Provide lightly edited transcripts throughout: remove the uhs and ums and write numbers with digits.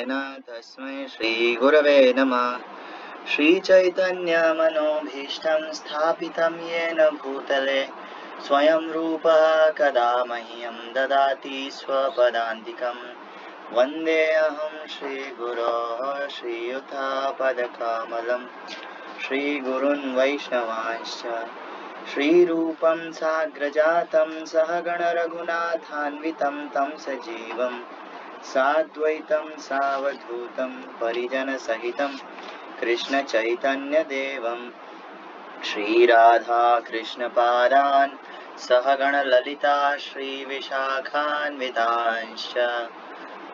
तेन तस्मै श्रीगुरवे नमः। श्रीचैतन्यमनोभीष्टं स्थापितं येन भूतले स्वयं रूपः कदा मह्यं ददाति स्वपदान्तिकं। वन्देऽहं श्रीगुरोः श्रीयुतापदकमलं श्रीगुरून् वैष्णवांश्च श्रीरूपं साग्रजातं सहगण रघुनाथान्वितं तं सजीवं साद्वैतं सावधूतं परिजनसहितं कृष्ण चैतन्य देवं श्रीराधा कृष्ण पादान् सहगण ललिता श्री विशाखान्वितांश्च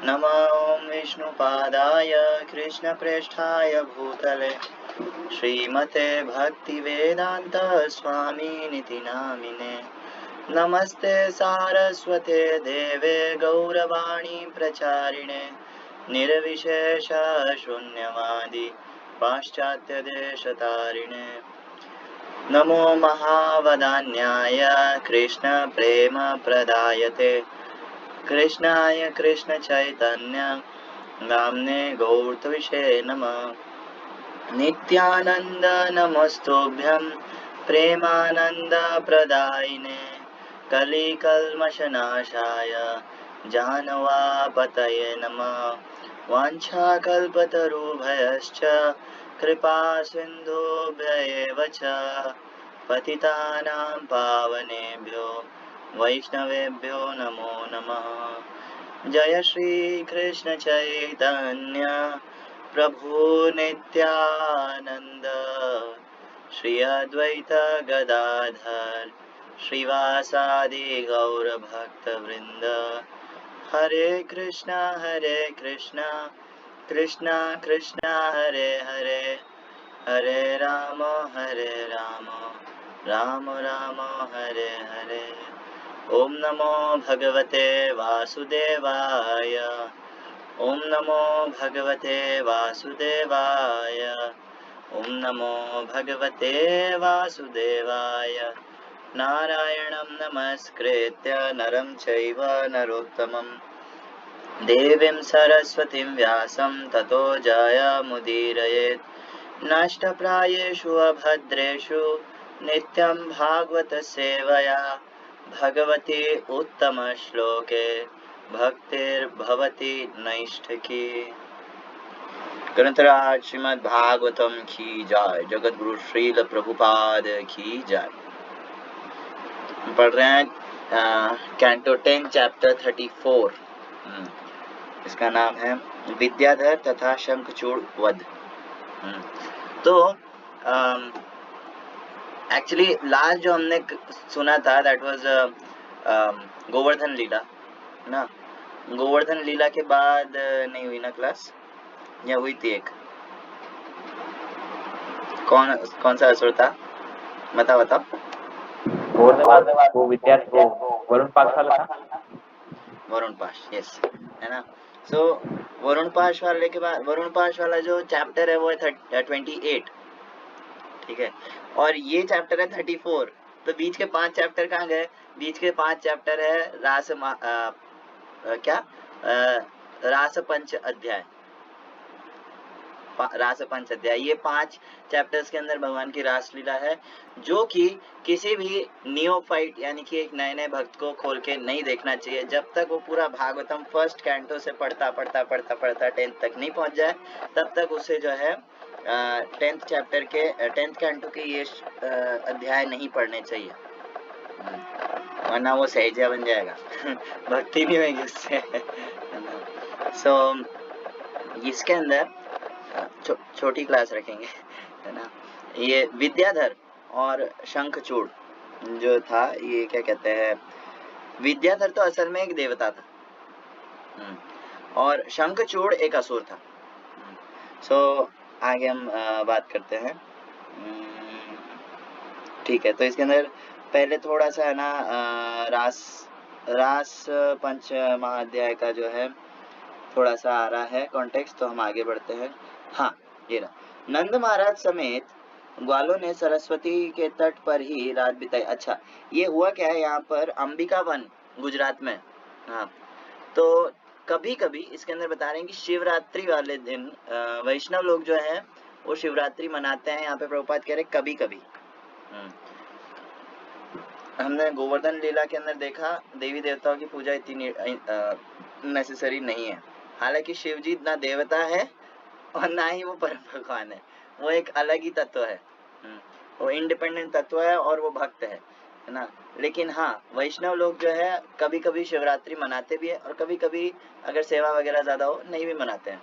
नमो विष्णुपादाय कृष्ण प्रेष्ठाय भूतले श्रीमते भक्तिवेदांत स्वामिनिति नामिने। नमस्ते सारस्वते देवे गौरवाणी प्रचारिणे निर्विशेष शून्यवादी पाश्चात्य देशतारिणे। नमो महावदान्याय कृष्ण प्रेम प्रदायते कृष्णाय कृष्ण चैतन्य नाम्ने गौरत्विषे नमः। नित्यानंद नमस्तुभ्यं प्रेमानंद प्रदायिने कलिकल्मषनाशाय जानवापतये नमः। वाञ्छाकल्पतरुभ्यश्च कृपा सिन्धुभ्य एव च पतितानां पावनेभ्यो वैष्णवेभ्यो नमो नमः। जय श्री कृष्ण चैतन्य प्रभु नित्यानंद श्री अद्वैत गदाधर श्रीवासादि गौर भक्त वृंद। हरे कृष्णा कृष्णा कृष्णा हरे हरे हरे राम राम राम हरे हरे। ओम नमो भगवते वासुदेवाय ओम नमो भगवते वासुदेवाय ओम नमो भगवते वासुदेवाय। नारायणं नमस्कृत्य नरं चैव नरोत्तमं देवीं सरस्वतीं व्यासं ततो जयमुदीरयेत्। नष्टप्रायेषु अभद्रेषु नित्यं भागवत सेवया भगवती उत्तमश्लोके भक्तिर्भवति नैष्ठिकी। ग्रंथराज श्रीमद् भागवतम की जय। जगत गुरु श्रील प्रभुपाद की जय। पढ़ रहे हैं कैंटो 10 चैप्टर 34। इसका नाम है विद्याधर तथा शंखचूड़ वध। तो एक्चुअली लास्ट जो हमने सुना था दैट वाज गोवर्धन लीला ना। गोवर्धन लीला के बाद नहीं हुई ना क्लास, या हुई थी एक? कौन सा असुर था? बताओ। वो विद्यार्थी वो वरुण पास वाला था। वरुण पाश, यस, है ना। सो वरुण पाश वाले के बाद वरुण पाश वाला जो चैप्टर है वो है 28, ठीक है। और ये चैप्टर है 34। तो बीच के 5 चैप्टर कहाँ गए? बीच के 5 चैप्टर है रास पंच अध्याय। ये 5 चैप्टर्स के अंदर भगवान की रासलीला है, जो कि किसी भी नियोफाइट यानी कि एक नए भक्त को खोल के नहीं देखना चाहिए। जब तक वो पूरा भागवतम फर्स्ट कैंटो से पढ़ता 10th तक नहीं पहुंच जाए, तब तक उसे जो है 10th कैंटो के ये अध्याय नहीं पढ़ने चाहिए, वरना वो सहजा बन जाएगा भक्ति नहीं होगी उससे। सो इसके अंदर छोटी क्लास रखेंगे, है ना। ये विद्याधर और शंखचूड़ जो था, ये क्या कहते हैं, विद्याधर तो असल में एक देवता था और शंखचूड़ एक असुर था। सो आगे हम बात करते हैं, ठीक है। तो इसके अंदर पहले थोड़ा सा है ना रास पंच महाअध्याय का जो है थोड़ा सा आ रहा है कॉन्टेक्स्ट, तो हम आगे बढ़ते हैं। हाँ, ये रहा। नंद महाराज समेत ग्वालों ने सरस्वती के तट पर ही रात बिताई। अच्छा, ये हुआ क्या है यहाँ पर? अंबिका वन गुजरात में। हाँ, तो कभी कभी इसके अंदर बता रहे हैं कि शिवरात्रि वाले दिन वैष्णव लोग जो है वो शिवरात्रि मनाते हैं। यहाँ पे प्रभुपाद कह रहे हैं कभी कभी। हमने गोवर्धन लीला के अंदर देखा देवी देवताओं की पूजा इतनी नेसेसरी नहीं है। हालांकि शिव जी ना देवता है और ना ही वो परम भगवान है, वो एक अलग ही तत्व है। वो इंडिपेंडेंट तत्व है और वो भक्त है ना। लेकिन हाँ, वैष्णव लोग जो है कभी कभी शिवरात्रि मनाते भी है और कभी कभी अगर सेवा वगैरह ज्यादा हो नहीं भी मनाते हैं।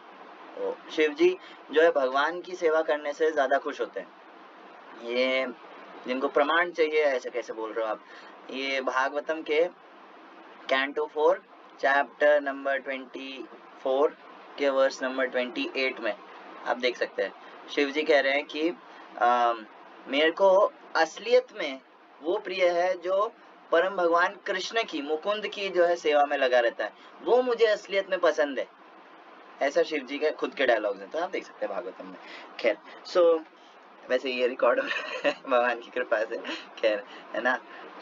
तो शिव जी जो है भगवान की सेवा करने से ज्यादा खुश होते हैं। ये जिनको प्रमाण चाहिए ऐसे कैसे बोल रहे हो आप, ये भागवतम के कैंटो 4 चैप्टर नंबर 24 के वर्स नंबर 28 में आप देख सकते हैं। शिव जी कह रहे हैं कि मेरे को असलियत में वो प्रिय है जो परम भगवान कृष्ण की, मुकुंद की जो है सेवा में लगा रहता है, वो मुझे असलियत में पसंद है। ऐसा शिव जी के खुद के डायलॉग्स हैं, तो आप देख सकते हैं भागवतम में। खैर वैसे ये रिकॉर्ड हो रहा है भगवान की कृपा से, खैर है ना।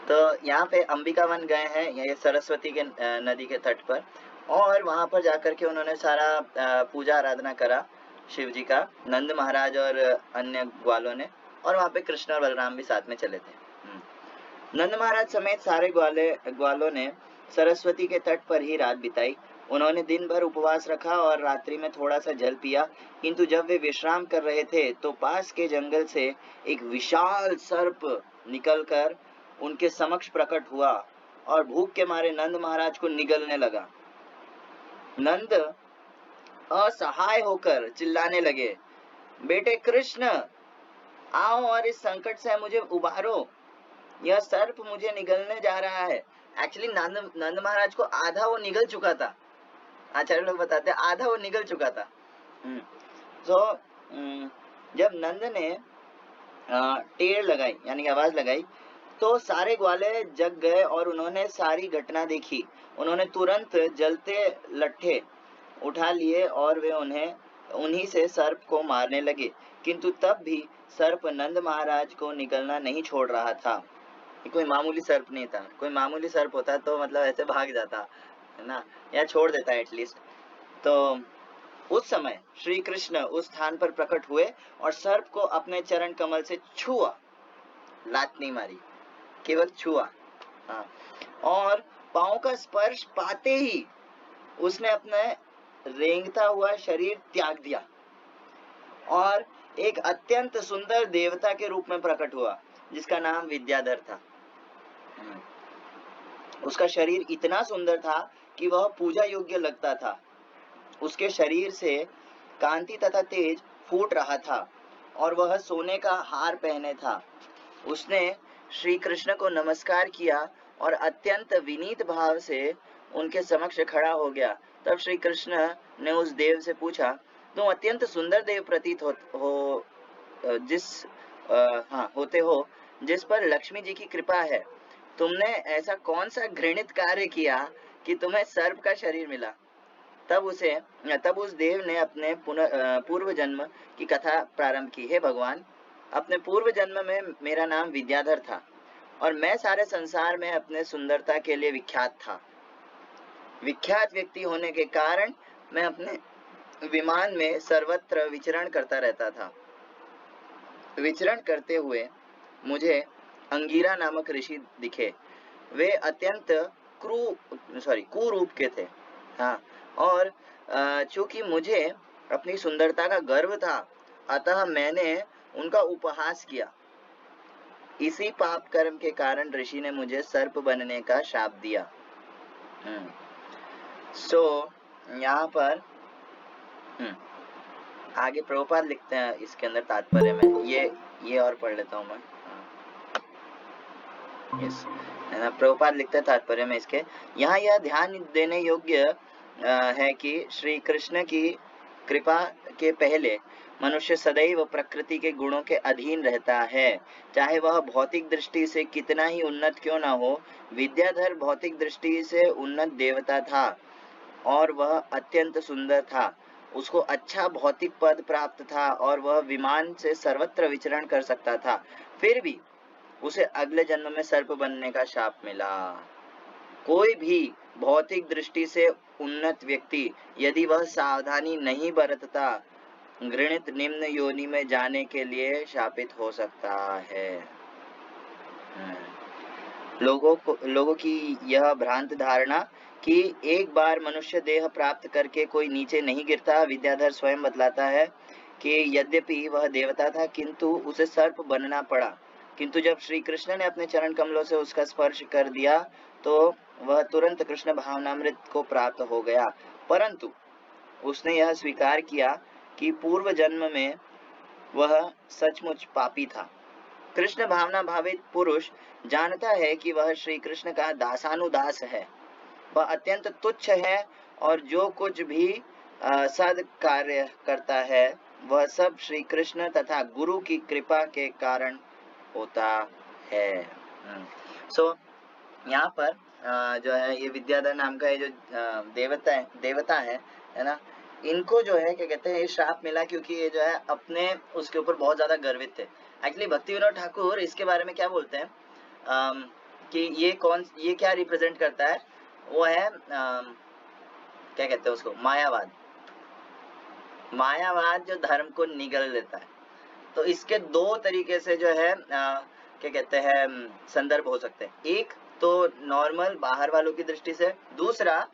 तो यहाँ पे अंबिका वन गए हैं, ये सरस्वती के नदी के तट पर, और वहां पर जाकर के उन्होंने सारा पूजा आराधना करा शिव जी का, नंद महाराज और अन्य ग्वालों ने, और वहां पे कृष्ण और बलराम भी साथ में चले थे। नंद महाराज समेत सारे ग्वालों ने सरस्वती के तट पर ही रात बिताई। उन्होंने दिन भर उपवास रखा और रात्रि में थोड़ा सा जल पिया, किंतु जब वे विश्राम कर रहे थे तो पास के जंगल से एक विशाल सर्प निकलकर उनके समक्ष प्रकट हुआ और भूख के मारे नंद महाराज को निगलने लगा। नंद असहाय होकर चिल्लाने लगे, बेटे कृष्ण, आओ और इस संकट से मुझे उबारो, यह सर्प मुझे निगलने जा रहा है। एक्चुअली नंद महाराज को आधा वो निगल चुका था, आचार्य लोग बताते हैं आधा वो निगल चुका था। तो जब नंद ने टेर लगाई यानी आवाज लगाई तो सारे ग्वाले जग गए और उन्होंने सारी घटना देखी। उन्होंने तुरंत जलते लट्ठे उठा लिए और वे उन्हीं से सर्प को मारने लगे, किंतु तब भी सर्प नंद महाराज को निकलना नहीं छोड़ रहा था। ये कोई मामूली सर्प नहीं था, कोई मामूली सर्प होता तो मतलब ऐसे भाग जाता है ना, या छोड़ देता एटलीस्ट। तो उस समय श्री कृष्ण उस स्थान पर प्रकट हुए और सर्प को अपने चरण कमल से छुआ, लात नहीं मारी, केवल छुआ। हाँ, और पांव का स्पर्श पाते ही उसने अपने रेंगता हुआ शरीर त्याग दिया और एक अत्यंत सुंदर देवता के रूप में प्रकट हुआ जिसका नाम विद्याधर था। उसका शरीर इतना सुंदर था कि वह पूजा योग्य लगता था। उसके शरीर से कांति तथा तेज फूट रहा था और वह सोने का हार पहने था। उसने श्री कृष्ण को नमस्कार किया और अत्यंत विनीत भाव से उनके समक्ष खड़ा हो गया। तब श्री कृष्ण ने उस देव से पूछा, तुम अत्यंत सुंदर देव प्रतीत होते हो जिस पर लक्ष्मी जी की कृपा है। तुमने ऐसा कौन सा घृणित कार्य किया कि तुम्हें सर्प का शरीर मिला? तब उस देव ने अपने पूर्व जन्म की कथा प्रारंभ की। हे भगवान, अपने पूर्व जन्म में मेरा नाम विद्याधर था और मैं सारे संसार में अपने सुंदरता के लिए विख्यात था। विख्यात व्यक्ति होने के कारण मैं अपने विमान में सर्वत्र विचरण करता रहता था। विचरण करते हुए मुझे अंगीरा नामक ऋषि दिखे। वे अत्यंत कुरूप के थे। हाँ, और चूंकि मुझे अपनी सुंदरता का गर्व था, अतः मैंने उनका उपहास किया। इसी पाप कर्म के कारण ऋषि ने मुझे सर्प बनने का शाप दिया। यहाँ पर आगे प्रभुपाद लिखते हैं इसके अंदर तात्पर्य में, ये और पढ़ लेता हूँ मैं। यस, प्रभुपाद लिखते हैं तात्पर्य में इसके, यहाँ यह ध्यान देने योग्य है कि श्री कृष्ण की कृपा के पहले मनुष्य सदैव प्रकृति के गुणों के अधीन रहता है, चाहे वह भौतिक दृष्टि से कितना ही उन्नत क्यों न हो। विद्याधर भौतिक दृष्टि से उन्नत देवता था और वह अत्यंत सुंदर था। उसको अच्छा भौतिक पद प्राप्त था और वह विमान से सर्वत्र विचरण कर सकता था। फिर भी उसे अगले जन्म में सर्प बनने का शाप मिला। कोई भी भौतिक दृष्टि से उन्नत व्यक्ति यदि वह सावधानी नहीं बरतता घृणित निम्न योनि में जाने के लिए शापित हो सकता है। लोगों की यह भ्रांत धारणा कि एक बार मनुष्य देह प्राप्त करके कोई नीचे नहीं गिरता। विद्याधर स्वयं बतलाता है कि यद्यपि वह देवता था किंतु उसे सर्प बनना पड़ा, किंतु जब श्री कृष्ण ने अपने चरण कमलों से उसका स्पर्श कर दिया तो वह तुरंत कृष्ण भावनामृत को प्राप्त हो गया। परंतु उसने यह स्वीकार किया कि पूर्व जन्म में वह सचमुच पापी था। कृष्ण भावना भावित पुरुष जानता है कि वह श्री कृष्ण का दासानुदास है, वह अत्यंत तुच्छ है और जो कुछ भी सद कार्य करता है वह सब श्री कृष्ण तथा गुरु की कृपा के कारण होता है। यहाँ पर जो है ये विद्याधर नाम का ये जो देवता है ना, इनको जो है क्या कहते हैं ये श्राप मिला क्योंकि ये जो है अपने उसके ऊपर बहुत ज्यादा गर्वित थे। एक्चुअली भक्ति विनोद ठाकुर इसके बारे में क्या बोलते हैं कि ये क्या रिप्रेजेंट करता है, वो है क्या कहते हैं उसको, मायावाद जो धर्म को निगल लेता है। तो इसके दो तरीके से जो है क्या कहते हैं संदर्भ हो सकते हैं। एक तो नॉर्मल बाहर वालों की दृष्टि से, दूसरा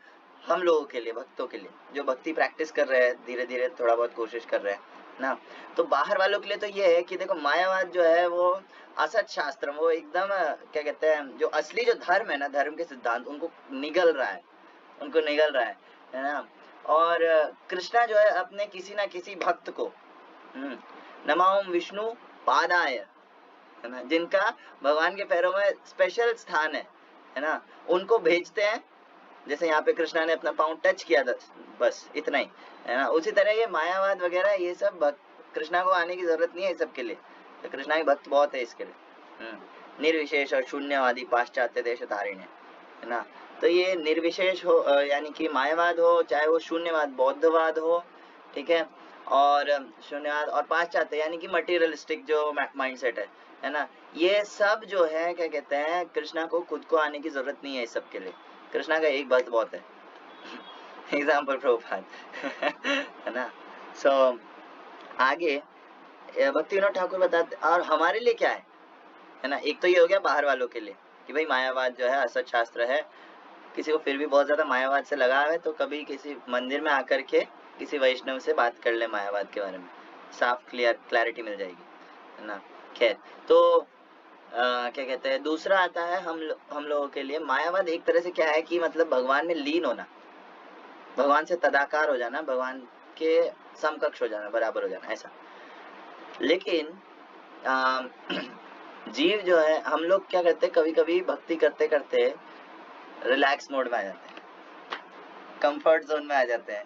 हम लोगों के लिए, भक्तों के लिए जो भक्ति प्रैक्टिस कर रहे हैं, धीरे धीरे थोड़ा बहुत कोशिश कर रहे हैं ना। तो बाहर वालों के लिए तो ये है कि देखो मायावाद जो है वो असत शास्त्र, वो एकदम क्या कहते हैं जो असली जो धर्म है ना, धर्म के सिद्धांत उनको निगल रहा है ना। और कृष्णा जो है अपने किसी ना किसी भक्त को नमाओम विष्णु पादाय, है ना, जिनका भगवान के पैरों में स्पेशल स्थान है ना, उनको भेजते हैं। जैसे यहाँ पे कृष्णा ने अपना पाँव टच किया था, बस इतना ही, है ना। उसी तरह ये मायावाद वगैरह ये सब कृष्णा को आने की जरूरत नहीं है सब के लिए, तो कृष्णा के भक्त बहुत है इसके लिए। निर्विशेष और शून्यवादी पाश्चात्य देश धारिणी, है ना। तो ये निर्विशेष हो यानी कि मायावाद हो, चाहे वो शून्यवाद बौद्धवाद हो, ठीक है, और शून्यवाद और पाश्चात्य यानी कि मटेरियलिस्टिक जो माइंडसेट है ना, ये सब जो है क्या कहते हैं कृष्णा को खुद को आने की जरूरत नहीं है इस सब के लिए। कृष्णा का एक भक्त बहुत है एग्जाम्पल प्रभुपाद है ना। सो आगे भक्ति विनोद ठाकुर बताते और हमारे लिए क्या है ना। एक तो ये हो गया बाहर वालों के लिए कि भाई मायावाद जो है असत शास्त्र है, किसी को फिर भी बहुत ज्यादा मायावाद से लगाव है तो कभी किसी मंदिर में आकर के किसी वैष्णव से बात कर ले मायावाद के बारे में, साफ क्लैरिटी मिल जाएगी, है ना। खैर, तो क्या कहते हैं दूसरा आता है हम लोगों के लिए मायावाद एक तरह से क्या है कि मतलब भगवान में लीन होना, भगवान से तदाकार हो जाना, भगवान के समकक्ष हो जाना, बराबर हो जाना, ऐसा। लेकिन जीव जो है, हम लोग क्या करते हैं कभी कभी भक्ति करते करते रिलैक्स मोड में आ जाते हैं, कंफर्ट जोन में आ जाते हैं।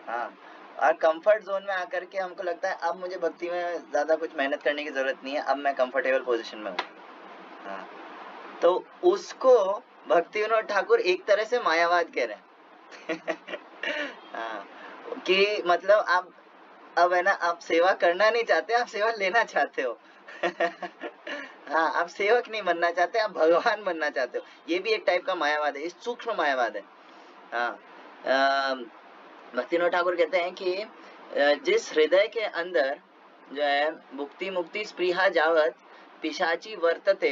हाँ, और कंफर्ट जोन में आकर के हमको लगता है अब मुझे भक्ति में ज्यादा कुछ मेहनत करने की जरूरत नहीं है, अब मैं कंफर्टेबल पोजीशन में हूँ। हाँ, तो उसको भक्ति विनोद ठाकुर एक तरह से मायावाद कह रहे हैं हाँ, कि मतलब आप अब है ना, आप सेवा करना नहीं चाहते, आप सेवा लेना चाहते हो हाँ, आप सेवक नहीं बनना चाहते, आप भगवान बनना चाहते हो। ये भी एक टाइप का मायावाद है, सूक्ष्म मायावाद है। हाँ, भक्ति विनोद ठाकुर कहते हैं कि जिस हृदय के अंदर जो है भुक्ति मुक्ति स्पृहा जावत पिशाची वर्तते,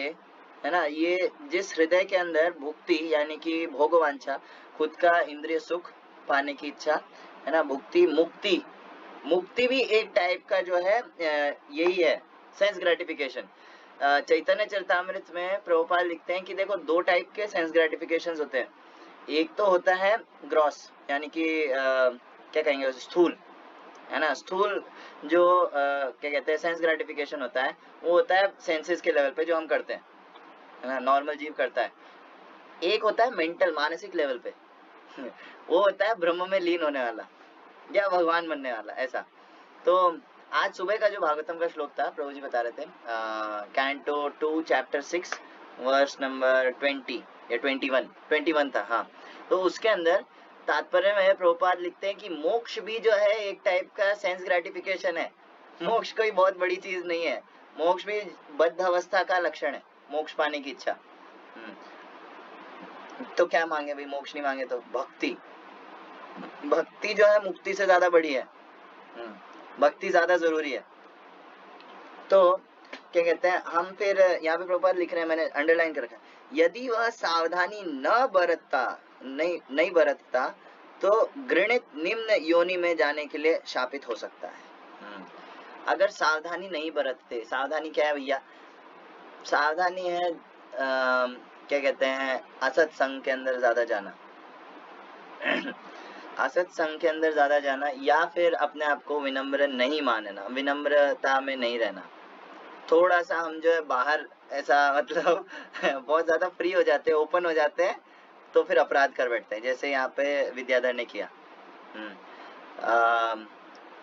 है ना, ये जिस हृदय के अंदर भुक्ति यानी कि भोगवांछा, खुद का इंद्रिय सुख पाने की इच्छा, है ना, भुक्ति मुक्ति भी एक टाइप का जो है यही है, सेंस ग्रेटिफिकेशन। चैतन्य चरितामृत में प्रभुपाद लिखते हैं कि देखो दो टाइप के सेंस ग्रेटिफिकेशंस होते हैं। एक तो होता है ग्रॉस यानी कि क्या कहेंगे स्थूल, है ना, स्थूल जो क्या कहते हैं सेंस ग्रेटिफिकेशन होता है, वो होता है सेंसेस के लेवल पे जो हम करते हैं, है ना, नॉर्मल जीव करता है। एक होता है मेंटल मानसिक लेवल पे वो होता है ब्रह्म में लीन होने वाला या भगवान बनने वाला, ऐसा। तो आज सुबह का जो भागवतम का श्लोक था प्रभु जी बता रहे थे, कैंटो 2 चैप्टर 6 वर्स नंबर 20 या 21 था। हाँ, तो उसके अंदर तात्पर्य में प्रभुपाद लिखते हैं कि मोक्ष भी जो है एक टाइप का सेंस ग्रेटिफिकेशन है। मोक्ष कोई बहुत बड़ी चीज नहीं है, मोक्ष भी बद्ध अवस्था का लक्षण है, मोक्ष पाने की इच्छा। तो क्या मांगे भाई, मोक्ष नहीं मांगे तो भक्ति, भक्ति जो है मुक्ति से ज्यादा बड़ी है। भक्ति ज्यादा जरूरी है। तो क्या कहते हैं हम, फिर यहाँ पे प्रभुपाद लिख रहे हैं, मैंने अंडरलाइन कर रखा है, यदि वह सावधानी नहीं बरतता तो घृणित निम्न योनि में जाने के लिए शापित हो सकता है। अगर सावधानी नहीं बरतते, सावधानी क्या है भैया? सावधानी है क्या कहते हैं, असत संग के अंदर ज्यादा जाना असत संग के अंदर ज्यादा जाना, या फिर अपने आप को विनम्र नहीं मानना, विनम्रता में नहीं रहना। थोड़ा सा हम जो है बाहर ऐसा मतलब बहुत ज्यादा फ्री हो जाते हैं, ओपन हो जाते हैं, तो फिर अपराध कर बैठते हैं, जैसे यहाँ पे विद्याधर ने किया।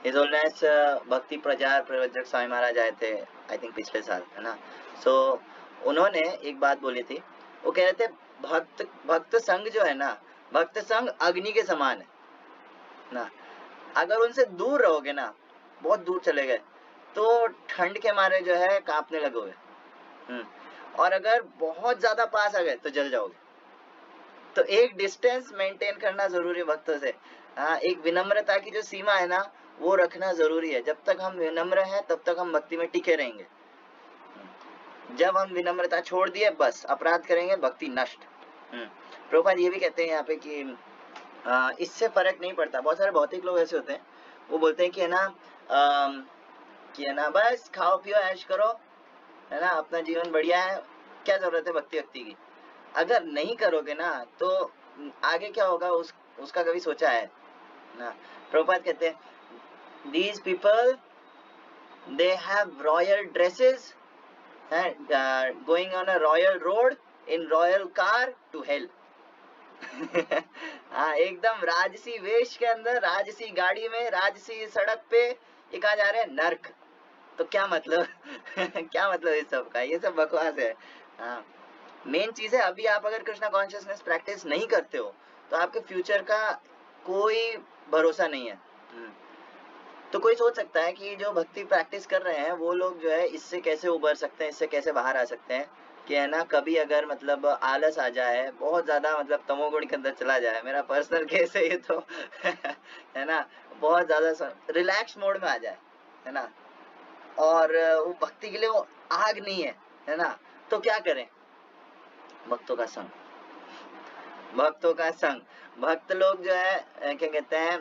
हिज होलनेस भक्ति प्रचार प्रवचक स्वामी महाराज आए थे, आई थिंक पिछले साल, है ना। सो उन्होंने एक बात बोली थी, वो कह रहे थे भक्त संग जो है ना, भक्त संग अग्नि के समान है ना। अगर उनसे दूर रहोगे ना, बहुत दूर चले गए, तो ठंड के मारे जो है कांपने लगोगे। और अगर बहुत ज्यादा पास आ गए तो जल जाओगे। तो एक डिस्टेंस मेंटेन करना जरूरी है भक्तों से। एक विनम्रता की जो सीमा है ना, वो रखना जरूरी है। जब तक हम विनम्र हैं तब तक हम भक्ति में टिके रहेंगे। जब हम विनम्रता छोड़ दिए, बस अपराध करेंगे, भक्ति नष्ट। प्रभुपाद ये भी कहते हैं यहाँ पे कि इससे फर्क नहीं पड़ता। बहुत सारे भौतिक लोग ऐसे होते हैं, वो बोलते हैं कि है ना बस खाओ पियो ऐश करो, है ना, अपना जीवन बढ़िया है, क्या जरूरत है भक्ति की। अगर नहीं करोगे ना तो आगे क्या होगा उसका कभी सोचा है ना। प्रभुपाद कहते हैं these people they have royal dresses and going on a royal road in royal car to hell। हाँ, एकदम राजसी वेश के अंदर, राजसी गाड़ी में, राजसी सड़क पे, ये कहा जा रहे हैं नर्क। तो क्या मतलब क्या मतलब इस सब का? ये सब बकवास है। हाँ, मेन चीज है, अभी आप अगर कृष्णा कॉन्शियसनेस प्रैक्टिस नहीं करते हो तो आपके फ्यूचर का कोई भरोसा नहीं है। तो कोई सोच सकता है कि जो भक्ति प्रैक्टिस कर रहे हैं वो लोग जो है इससे कैसे उबर सकते हैं, इससे कैसे बाहर आ सकते हैं, कि है ना कभी अगर मतलब आलस आ जाए, बहुत ज्यादा मतलब तमोगुण के अंदर चला जाए, मेरा पर्सनल केस है ये तो है ना, बहुत ज्यादा रिलैक्स मोड में आ जाए, है ना, और वो भक्ति के लिए वो आग नहीं है ना, तो क्या करें? भक्तों का संग, भक्तों का संग। भक्त लोग जो है क्या कहते हैं,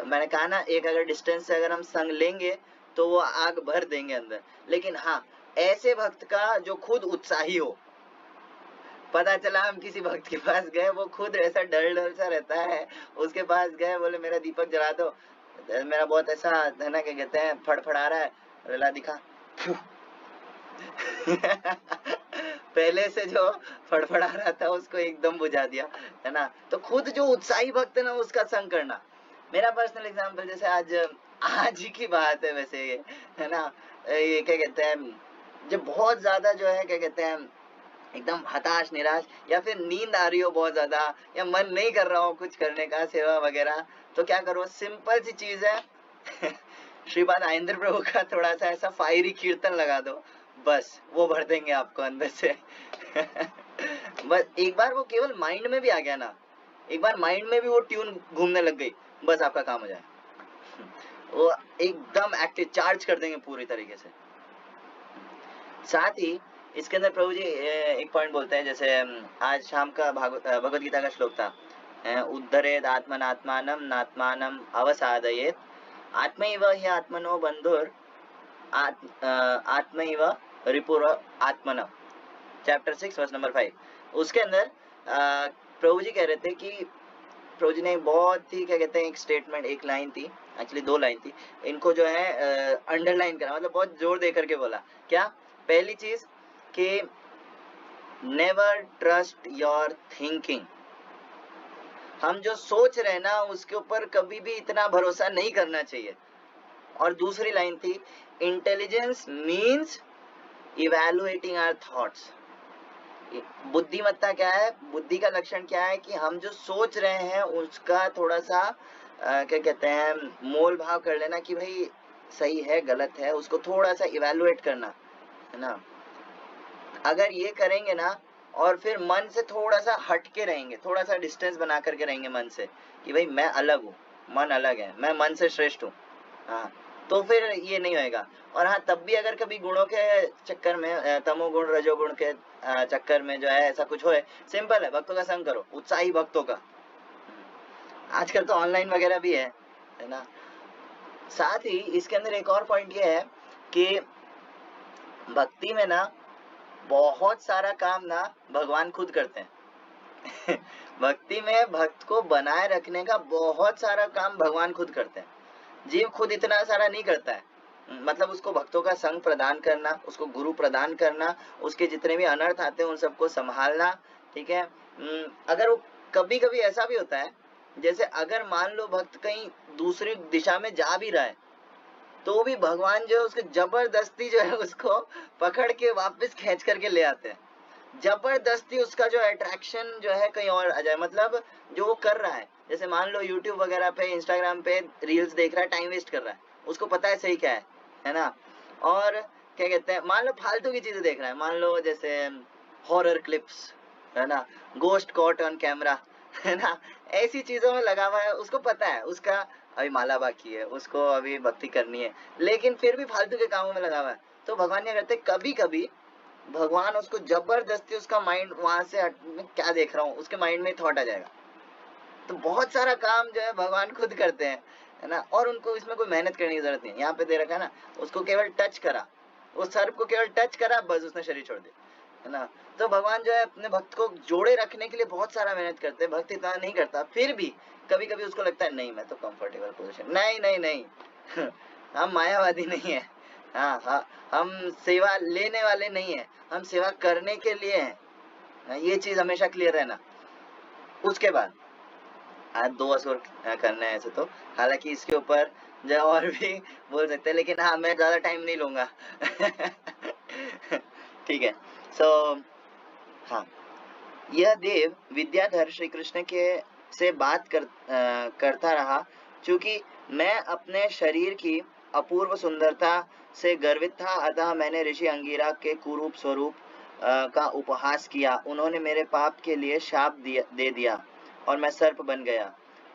मैंने कहा ना, एक अगर डिस्टेंस से अगर हम संग लेंगे तो वो आग भर देंगे अंदर। लेकिन हाँ, ऐसे भक्त का जो खुद उत्साही हो। पता चला हम किसी भक्त के पास गए, वो खुद ऐसा डर सा रहता है, उसके पास गए, बोले मेरा दीपक जला दो, मेरा बहुत ऐसा है ना, क्या कहते हैं, फड़फड़ा रहा है, ला दिखा पहले से जो फड़फड़ा रहा था उसको एकदम बुझा दिया, है ना। तो खुद जो उत्साही भक्त है ना, उसका संग करना। मेरा पर्सनल एग्जांपल, जैसे आज ही की बात है वैसे ये, है ना, ये क्या कहते हैं, जब बहुत ज्यादा जो है क्या कहते हैं, एकदम हताश निराश, या फिर नींद आ रही हो बहुत ज्यादा, या मन नहीं कर रहा हो कुछ करने का, सेवा वगैरह, तो क्या करो, सिंपल सी चीज है श्रीपाद आइंद्र प्रभु का थोड़ा सा ऐसा फायरी कीर्तन लगा दो, बस वो भर देंगे आपको अंदर से बस एक बार वो केवल माइंड में भी आ गया ना, एक बार माइंड में भी वो ट्यून घूमने लग गई, बस आपका काम हो जाए, वो एकदम एक्टिव चार्ज कर देंगे पूरी तरीके से। साथ ही इसके अंदर प्रभु जी एक पॉइंट बोलते हैं, जैसे आज शाम का भगवत गीता का श्लोक था, उद्धरेद आत्मनात्मानम नात्मानम अवसादयेत आत्मैव हि आत्मनो बंधुर आत्मैव रिपुर आत्मनः, चैप्टर 6 वर्स नंबर 5। उसके अंदर प्रभु जी कह रहे थे कि प्रभु जी ने बहुत ही क्या कहते हैं, एक स्टेटमेंट, एक लाइन थी, एक्चुअली 2 लाइन थी, इनको जो है अंडरलाइन करा, मतलब बहुत जोर दे करके बोला। क्या? पहली चीज कि नेवर ट्रस्ट योर थिंकिंग, हम जो सोच रहे हैं ना उसके ऊपर कभी भी इतना भरोसा नहीं करना चाहिए। और दूसरी लाइन थी, intelligence means evaluating our thoughts. बुद्धिमत्ता क्या है, बुद्धि का लक्षण क्या है, कि हम जो सोच रहे हैं उसका थोड़ा सा क्या कहते हैं, मोल भाव कर लेना, कि भाई सही है गलत है, उसको थोड़ा सा इवैल्यूएट करना, है ना। अगर ये करेंगे ना और फिर मन से थोड़ा सा हट के रहेंगे, थोड़ा सा डिस्टेंस बना करके रहेंगे मन से कि भाई मैं अलग हूँ, मन अलग है, मैं मन से श्रेष्ठ हूँ, हाँ, तो फिर ये नहीं होएगा। और हाँ, तब भी अगर कभी गुणों के चक्कर में, तमोगुण रजोगुण के चक्कर में जो है ऐसा कुछ होए, सिंपल है, भक्तों का संग करो, उत्साही भक्तों का। आजकल तो ऑनलाइन वगैरह भी है ना। साथ ही इसके अंदर एक और पॉइंट ये है कि भक्ति में ना बहुत सारा काम ना भगवान खुद करते हैं। भक्ति में भक्त को बनाए रखने का बहुत सारा काम भगवान खुद करते हैं, जीव खुद इतना सारा नहीं करता है। मतलब उसको भक्तों का संग प्रदान करना, उसको गुरु प्रदान करना, उसके जितने भी अनर्थ आते हैं उन सबको संभालना, ठीक है। अगर वो कभी कभी ऐसा भी होता है, जैसे अगर मान लो भक्त कहीं दूसरी दिशा में जा भी रहा है, तो भी भगवान जो है उसको जबरदस्ती जो है उसको पकड़ के वापस खींच करके ले आते हैं, जबरदस्ती उसका जो अट्रैक्शन जो है कहीं और आ जाए। मतलब जो वो कर रहा है, जैसे मान लो यूट्यूब वगैरह पे, इंस्टाग्राम पे रील्स देख रहा है, टाइम वेस्ट कर रहा है, उसको पता है सही क्या है ना। और क्या कहते हैं, मान लो फालतू की चीजें देख रहा है, मान लो जैसे हॉरर क्लिप्स, है ना, गोस्ट कॉट ऑन कैमरा, है ना, ऐसी चीजों में लगा हुआ है, उसको पता है उसका अभी माला बाकी है, उसको अभी भक्ति करनी है, लेकिन फिर भी फालतू के कामों में लगा हुआ है। तो भगवान क्या करते, कभी कभी भगवान उसको जबरदस्ती, उसका माइंड वहां से मैं क्या देख रहा हूँ, उसके माइंड में थॉट आ जाएगा। तो बहुत सारा काम जो है भगवान खुद करते हैं, है ना, और उनको इसमें कोई मेहनत करने की जरूरत नहीं है। यहाँ पे दे रखा है ना, उसको केवल टच करा, वो सर्प को केवल टच करा, बस उसने शरीर छोड़ दिया, है ना। तो भगवान जो है अपने भक्त को जोड़े रखने के लिए बहुत सारा मेहनत करते हैं, भक्त इतना नहीं करता, फिर भी कभी कभी उसको लगता है नहीं मैं तो कंफर्टेबल पोजीशन, नहीं नहीं नहीं। हम मायावादी नहीं है, हाँ हाँ, हम सेवा लेने वाले नहीं है, हम सेवा करने के लिए हैं, ये चीज हमेशा क्लियर रहना। उसके बाद आज 2 असुर करना है ऐसे तो, हालांकि इसके ऊपर जो और भी बोल सकते हैं, लेकिन हाँ मैं ज्यादा टाइम नहीं लूंगा। ठीक है। सो हाँ, यह देव विद्याधर श्री कृष्ण के से बात करता रहा, चूंकि मैं अपने शरीर की अपूर्व सुंदरता से गर्वित था, अतः मैंने ऋषि अंगिरा के कुरूप स्वरूप का उपहास किया। उन्होंने मेरे पाप के लिए शाप दे दिया और मैं सर्प बन गया।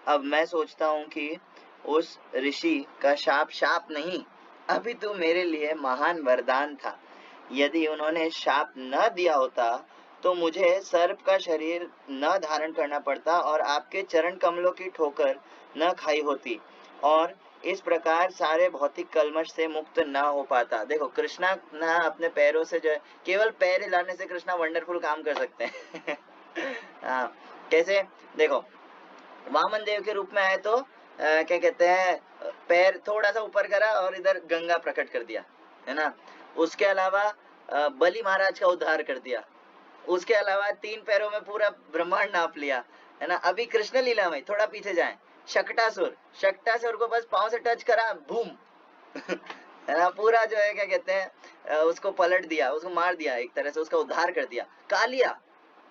अब मैं सोचता हूँ कि उस ऋषि का शाप नहीं, अभी तो मेरे लिए महान वरदान था। यदि उन्होंने शाप न दिया होता तो मुझे सर्प का शरीर न धारण करना पड़ता और आपके चरण कमलों की ठोकर न खाई होती, और इस प्रकार सारे भौतिक कलमश से मुक्त न हो पाता। देखो कृष्णा ना अपने पैरों से जो है, केवल पैर हिलाने से कृष्णा वंडरफुल काम कर सकते हैं। हाँ, कैसे, देखो वामन देव के रूप में आए तो क्या कहते हैं, पैर थोड़ा सा ऊपर करा और इधर गंगा प्रकट कर दिया, है ना। उसके अलावा बलि महाराज का उद्धार कर दिया। उसके अलावा 3 पैरों में पूरा ब्रह्मांड नाप लिया, है ना। अभी कृष्ण लीला में थोड़ा पीछे जाए, शक्टासुर को बस पांव से टच करा, बूम। है ना, पूरा जो है क्या कहते हैं उसको पलट दिया, उसको मार दिया, एक तरह से उसका उद्धार कर दिया।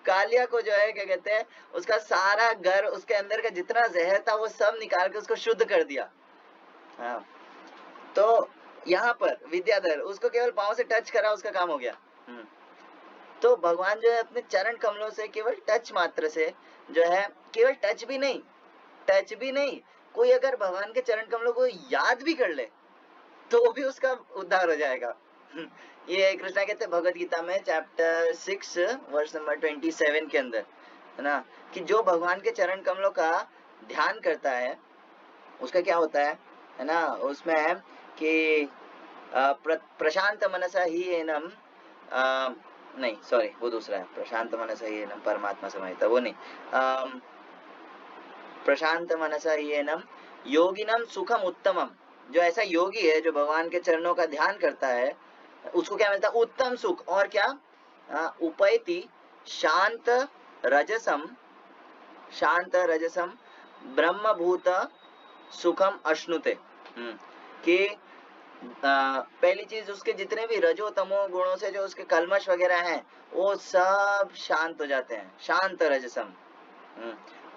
कालिया को जो है क्या कहते हैं, उसका सारा घर, उसके अंदर का जितना जहर था वो सब निकाल के उसको शुद्ध कर दिया। हाँ, तो यहाँ पर विद्याधर, उसको केवल पांव से टच करा, उसका काम हो गया। तो भगवान जो है अपने चरण कमलों से केवल टच मात्र से जो है, केवल टच भी नहीं, कोई अगर भगवान के चरण कमलों को याद भी कर ले तो भी उसका उद्धार हो जाएगा। ये कृष्णा कहते हैं भगवत गीता में चैप्टर 6 वर्स नंबर 27 के अंदर, है ना, कि जो भगवान के चरण कमलों का ध्यान करता है उसका क्या होता है ना, उसमें है कि प्रशांत मनसा ही एनम, नहीं सॉरी वो दूसरा है, प्रशांत मनसा ही एनम परमात्मा समाहिता, वो नहीं, प्रशांत मनसा ही एनम योगिनम सुखम उत्तमम। जो ऐसा योगी है जो भगवान के चरणों का ध्यान करता है, उसको क्या मिलता है, उत्तम सुख। और क्या, उपैति शांत रजसम ब्रह्मभूत सुखम अश्नुते। कि पहली चीज, उसके जितने भी रजो तमो गुणों से जो उसके कलमश वगैरह हैं वो सब शांत हो जाते हैं, शांत रजसम।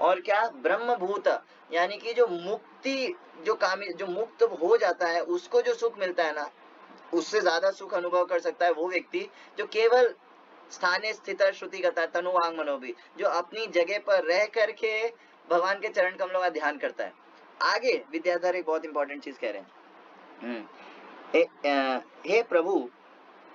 और क्या, ब्रह्मभूत, यानी कि जो मुक्ति, जो मुक्त हो जाता है उसको जो सुख मिलता है ना, उससे ज्यादा सुख अनुभव कर सकता है वो व्यक्ति जो केवल स्थाने स्थित श्रुति गता तनु वांग मनो भी, जो अपनी जगह पर रह करके भगवान के चरण कमलों का ध्यान करता है। आगे विद्याधर एक बहुत इंपॉर्टेंट चीज कह रहे हैं। हे प्रभु,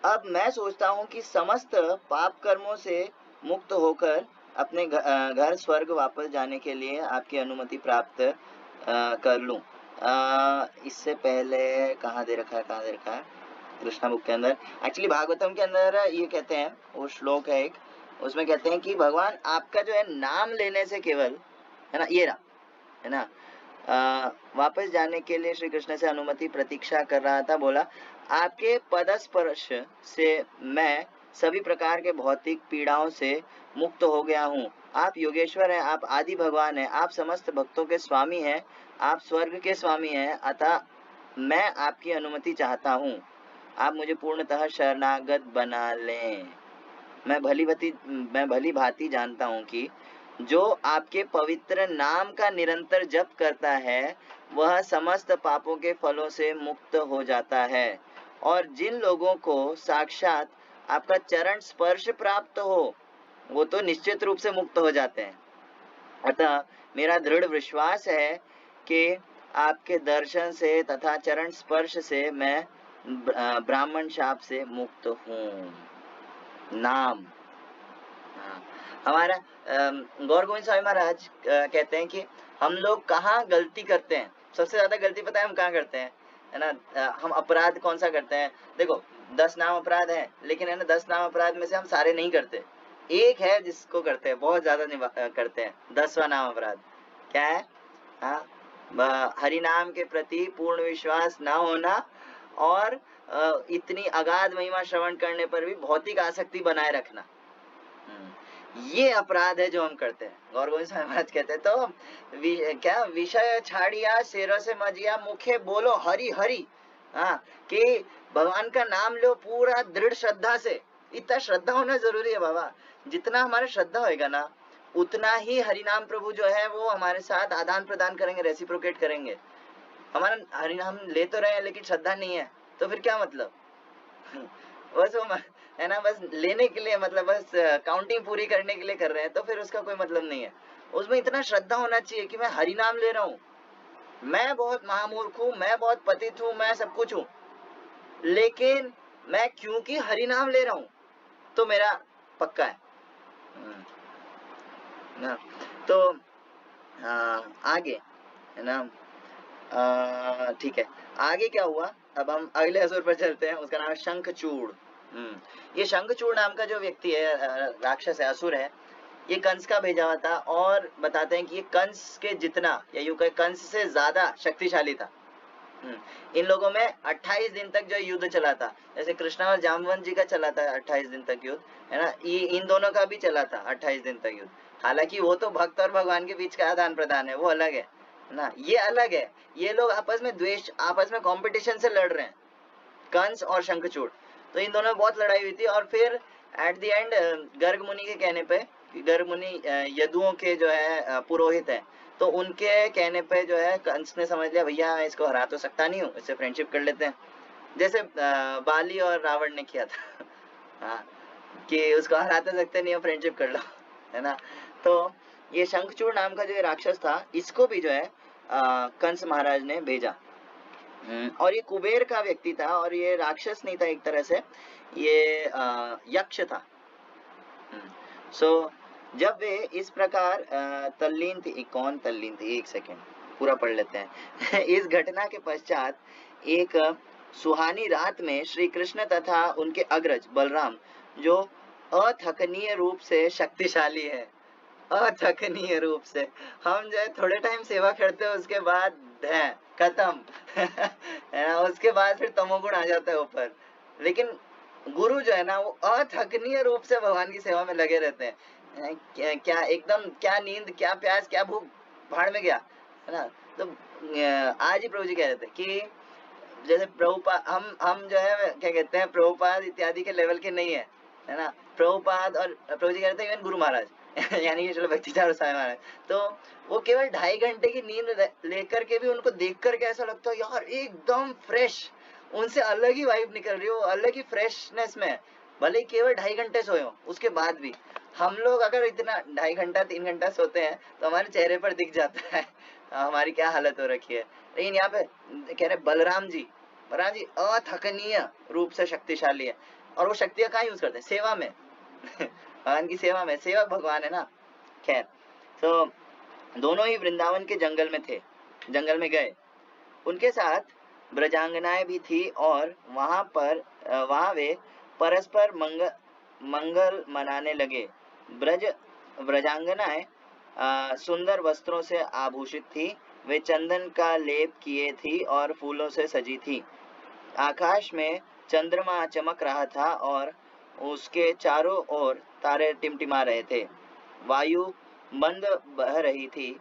अब मैं सोचता हूँ कि समस्त पाप कर्मों से मुक्त होकर अपने घर स्वर्ग वापस जाने के लिए आपकी अनुमति प्राप्त कर लूं। इससे पहले कहाँ दे रखा है कृष्णा बुक के अंदर, एक्चुअली भागवतम के अंदर ये कहते हैं, वो श्लोक है एक, उसमें कहते हैं कि भगवान आपका जो है नाम लेने से केवल, है ना, ये रहा, है ना, वापस जाने के लिए श्री कृष्ण से अनुमति प्रतीक्षा कर रहा था। बोला आपके पदस्पर्श से मैं सभी प्रकार के भौतिक पीड़ाओं से मुक्त हो गया हूँ। आप योगेश्वर हैं, आप आदि भगवान हैं, आप समस्त भक्तों के स्वामी हैं, आप स्वर्ग के स्वामी हैं, अतः मैं आपकी अनुमति चाहता हूँ, आप मुझे पूर्णतः शरणागत बना लें। मैं भली भांति जानता हूँ कि जो आपके पवित्र नाम का निरंतर जप करता है वह समस्त पापों के फलों से मुक्त हो जाता है, और जिन लोगों को साक्षात आपका चरण स्पर्श प्राप्त हो वो तो निश्चित रूप से मुक्त हो जाते हैं। अतः मेरा दृढ़ विश्वास है कि आपके दर्शन से तथा चरण स्पर्श से मैं ब्राह्मण शाप से मुक्त हूँ। नाम, हमारा गौर गोविंद स्वामी महाराज कहते हैं कि हम लोग कहाँ गलती करते हैं, सबसे ज्यादा गलती पता है हम कहाँ करते हैं, है ना, हम अपराध कौन सा करते हैं। देखो 10 नाम अपराध है, लेकिन है ना 10 नाम अपराध में से हम सारे नहीं करते, एक है जिसको करते हैं, बहुत ज्यादा करते हैं। 10वां नाम अपराध क्या है? हरि नाम के प्रति पूर्ण विश्वास ना होना, और इतनी अगाध महिमा श्रवण करने पर भी भौतिक आसक्ति बनाए रखना, ये अपराध है जो हम करते हैं। गौर गोविंद स्वामी महाराज कहते हैं तो क्या विषय छाड़िया शेरों से मजिया मुखे बोलो हरि हरि, कि भगवान का नाम लो पूरा दृढ़ श्रद्धा से। इतना श्रद्धा होना जरूरी है बाबा, जितना हमारा श्रद्धा होएगा ना उतना ही हरिनाम प्रभु जो है वो हमारे साथ आदान प्रदान करेंगे, रेसिप्रोकेट करेंगे। हमारा हरिनाम ले तो रहे हैं लेकिन श्रद्धा नहीं है तो फिर क्या मतलब बस वो है ना, बस लेने के लिए, मतलब बस काउंटिंग पूरी करने के लिए कर रहे हैं, तो फिर उसका कोई मतलब नहीं है। उसमें इतना श्रद्धा होना चाहिए कि मैं हरि नाम ले रहा हूँ, मैं बहुत महामूर्ख हूँ, मैं बहुत पतित हूँ, मैं सब कुछ हूँ, लेकिन मैं क्योंकि हरि नाम ले रहा हूँ तो मेरा पक्का है ना। तो आगे है ना, ठीक है, आगे क्या हुआ, अब हम अगले असुर पर चलते हैं, उसका नाम है शंखचूड़। ये शंखचूड़ नाम का जो व्यक्ति है, राक्षस है, असुर है, ये कंस का भेजा हुआ था, और बताते हैं कि ये कंस के जितना या यूं कहे कंस से ज्यादा शक्तिशाली था। इन लोगों में 28 दिन तक जो युद्ध चला था, जैसे कृष्णा और जामवंत जी का चला था 28 दिन तक युद्ध, है ना, ये इन दोनों का भी चला था 28 दिन तक युद्ध। हालांकि वो तो भक्त और भगवान के बीच का आदान प्रदान है, वो अलग है ना, ये अलग है। ये लोग आपस में द्वेष, आपस में कंपटीशन से लड़ रहे हैं, कंस और शंखचूड़। तो इन दोनों में बहुत लड़ाई हुई थी, और फिर एट द एंड गर्ग मुनि के कहने पे, गर्ग मुनि यदुओं के जो है पुरोहित है, तो उनके कहने पे जो है कंस ने समझ लिया भैया मैं इसको हरा तो सकता नहीं हूँ, इससे फ्रेंडशिप कर लेते हैं, जैसे बाली और रावण ने किया था हाँ, कि उसको हरा तो सकते नहीं हो, फ्रेंडशिप कर लो, है ना। तो ये शंखचूड़ नाम का जो राक्षस था, इसको भी जो है कंस महाराज ने भेजा, और ये कुबेर का व्यक्ति था, और ये राक्षस नहीं था, एक तरह से ये यक्ष था। सो जब वे इस प्रकार तल्लीन थी, कौन तल्लीन थी, एक सेकेंड पूरा पढ़ लेते हैं इस घटना के पश्चात एक सुहानी रात में श्री कृष्ण तथा उनके अग्रज बलराम, जो अथकनीय रूप से शक्तिशाली है, अथकनीय रूप से, हम जो है थोड़े टाइम सेवा करते हैं उसके बाद है खत्म है ना, उसके बाद फिर तमोगुण आ जाता है ऊपर, लेकिन गुरु जो है ना वो अथकनीय रूप से भगवान की सेवा में लगे रहते हैं। क्या एकदम, क्या नींद, क्या प्यास, क्या भूख भाड़ में गया, है ना। तो आज ही प्रभु जी कह रहे थे कि जैसे प्रभुपाद, हम जो है क्या कहते हैं, प्रभुपाद इत्यादि के लेवल के नहीं है ना, प्रभुपाद और प्रभु जी कह रहे थे इवन गुरु महाराज यानी कि चलो भक्ति चारू स्वामी महाराज, तो वो केवल 2.5 घंटे की नींद लेकर के भी उनको देख करके ऐसा लगता है यार एकदम फ्रेश, उनसे अलग ही वाइब निकल रही है, वो अलग ही फ्रेशनेस में, भले ही केवल 2.5 घंटे सोए हो, उसके बाद भी हम लोग अगर इतना 2.5 घंटा 3 घंटा सोते हैं तो हमारे चेहरे पर दिख जाता है हमारी क्या हालत हो रखी है। लेकिन यहाँ पे कह रहे बलराम जी अथकनीय रूप से शक्तिशाली है, और वो शक्तियां कहाँ यूज करते हैं? सेवा में भगवान की सेवा में, सेवक भगवान है ना। खैर, तो दोनों ही वृंदावन के जंगल में थे, जंगल में गए, उनके साथ ब्रजांगनाएं भी थी, और वहां वे परस्पर मंगल मनाने लगे। ब्रजांगनाएं सुंदर वस्त्रों से आभूषित थी, वे चंदन का लेप किए थी और फूलों से सजी थी। आकाश में चंद्रमा चमक रहा था और उसके चारों ओर तारे टिमटिमा रहे थे। वायु मंद बह रही थी,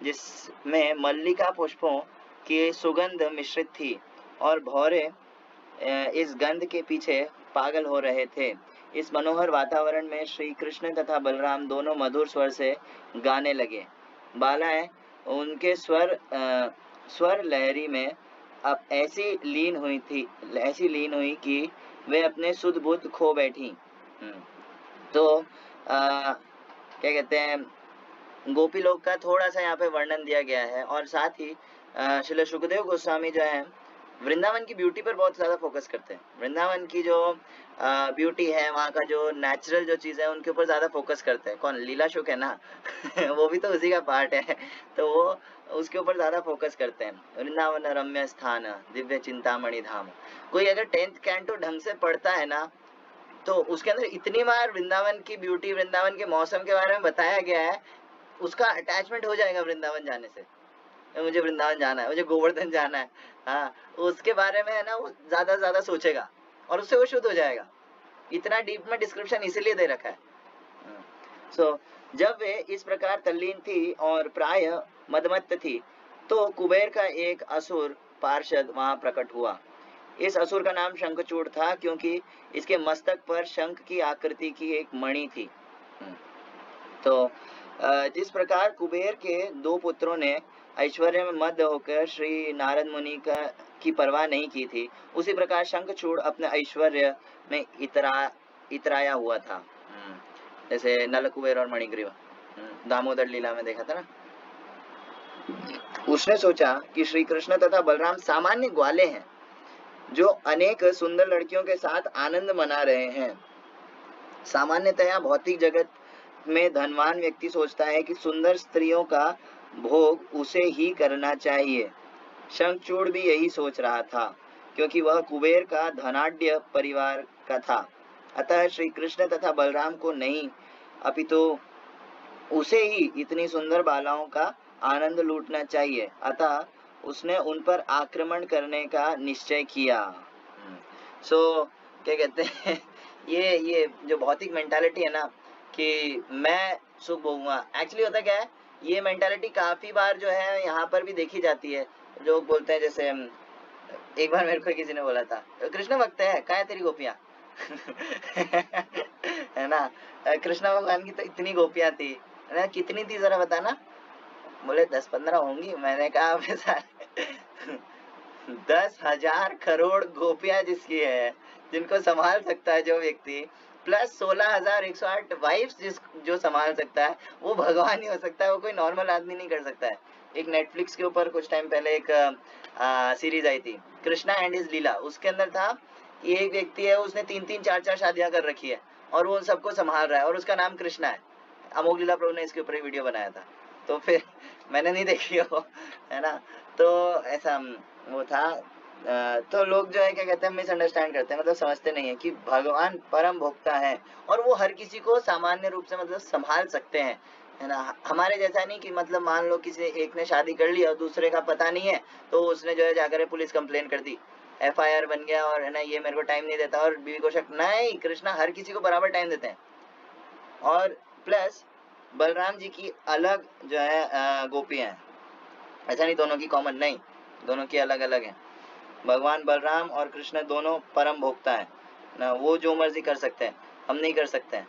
जिसमें मल्लिका पुष्पों की सुगंध मिश्रित थी, और भौरे इस गंध के पीछे पागल हो रहे थे। इस मनोहर वातावरण में श्री कृष्ण तथा बलराम दोनों मधुर स्वर से गाने लगे। बालाएं उनके स्वर लहरी में अब ऐसी लीन हुई कि वे अपने सुध बुध खो बैठी। तो क्या कहते हैं, गोपी लोग का थोड़ा सा यहाँ पे वर्णन दिया गया है, और साथ ही श्रील सुखदेव गोस्वामी जो है वृंदावन की ब्यूटी पर बहुत ज्यादा फोकस करते हैं। वृंदावन की जो ब्यूटी है, वहाँ का जो नेचुरल जो चीज है, उनके ऊपर ज्यादा फोकस करते हैं। कौन? लीला शुक है ना वो भी तो उसी का पार्ट है, तो वो उसके ऊपर ज्यादा फोकस करते हैं। वृंदावन रम्य स्थान दिव्य चिंतामणि धाम। कोई अगर 10th कैंटो ढंग से पढ़ता है ना, तो उसके अंदर इतनी बार वृंदावन की ब्यूटी, वृंदावन के मौसम के बारे में बताया गया है, उसका अटैचमेंट हो जाएगा वृंदावन जाने से। मुझे वृंदावन जाना है, मुझे गोवर्धन जाना है, हाँ, उसके बारे में है ना वो ज्यादा से ज्यादा सोचेगा, और उससे वो शुद्ध हो जाएगा। इतना डीप में डिस्क्रिप्शन इसीलिए दे रखा है। जब वे इस प्रकार तल्लीन थी और प्राय मदमत्त थी, तो कुबेर का एक असुर पार्षद वहां प्रकट हुआ। इस असुर का नाम शंखचूड़ था, क्योंकि इसके मस्तक पर शंख की आकृति की एक मणि थी। तो जिस प्रकार कुबेर के 2 पुत्रों ने ऐश्वर्य में मद होकर श्री नारद मुनि की परवाह नहीं की थी, उसी प्रकार शंखचूड़ अपने ऐश्वर्य में इतराया हुआ था। जैसे नल कुबेर और मणिग्रीव, दामोदर लीला में देखा था ना। उसने सोचा कि श्री कृष्ण तथा बलराम सामान्य ग्वाले हैं, जो अनेक सुंदर लड़कियों के साथ आनंद मना रहे हैं। सामान्यतया भौतिक जगत में धनवान व्यक्ति सोचता है कि सुंदर स्त्रियों का भोग उसे ही करना चाहिए। शंखचूड़ भी यही सोच रहा था, क्योंकि वह कुबेर का धनाढ्य परिवार का था। अतः श्री कृष्ण तथा बलराम को नहीं, अपितु उसे ही इतनी सुंदर बालाओं का आनंद लूटना चाहिए। अतः उसने उन पर आक्रमण करने का निश्चय किया। क्या कहते हैं ये जो भौतिक मेंटालिटी है ना, कि मैं सुख भोगूंगा, एक्चुअली होता क्या है, ये मेंटालिटी काफी बार जो है यहाँ पर भी देखी जाती है। जो बोलते हैं, जैसे एक बार मेरे को किसी ने बोला था, कृष्ण भक्त है, क्या है तेरी गोपियां है ना। कृष्ण भगवान की तो इतनी गोपियां थी ना, कितनी थी जरा बताना? बोले 10-15 होंगी। मैंने कहा 10,000 करोड़ गोपियां जिसकी है, जिनको संभाल सकता है जो व्यक्ति, प्लस 16,108 वाइफ्स जो संभाल सकता है, वो भगवान ही हो सकता है, वो कोई नॉर्मल आदमी नहीं कर सकता है। एक नेटफ्लिक्स के ऊपर कुछ टाइम पहले एक सीरीज आई थी, कृष्णा एंड हिज लीला। उसके अंदर था कि एक व्यक्ति है, उसने 3-3 4-4 शादियां कर रखी है, और वो उन सबको संभाल रहा है, और उसका नाम कृष्णा है। अमोघ लीला प्रभु ने इसके ऊपर वीडियो बनाया था, तो फिर मैंने नहीं देखी हो, है ना। तो ऐसा वो था। तो लोग जो है क्या कहते हैं, मिसअंडरस्टैंड करते हैं, मतलब समझते नहीं है कि भगवान परम भोक्ता है, और वो हर किसी को सामान्य रूप से मतलब संभाल सकते हैं, है ना। हमारे जैसा नहीं कि मतलब मान लो किसी एक ने शादी कर ली और दूसरे का पता नहीं है, तो उसने जो है जाकर पुलिस कंप्लेन कर दी, FIR बन गया, और है ना ये मेरे को टाइम नहीं देता, और बीवी को शक। नहीं, कृष्णा हर किसी को बराबर टाइम देते हैं। और प्लस बलराम जी की अलग जो है गोपियां हैं, ऐसा नहीं दोनों की कॉमन, नहीं, दोनों की अलग अलग है। भगवान बलराम और कृष्ण दोनों परम भोक्ता है ना, वो जो मर्जी कर सकते हैं, हम नहीं कर सकते हैं,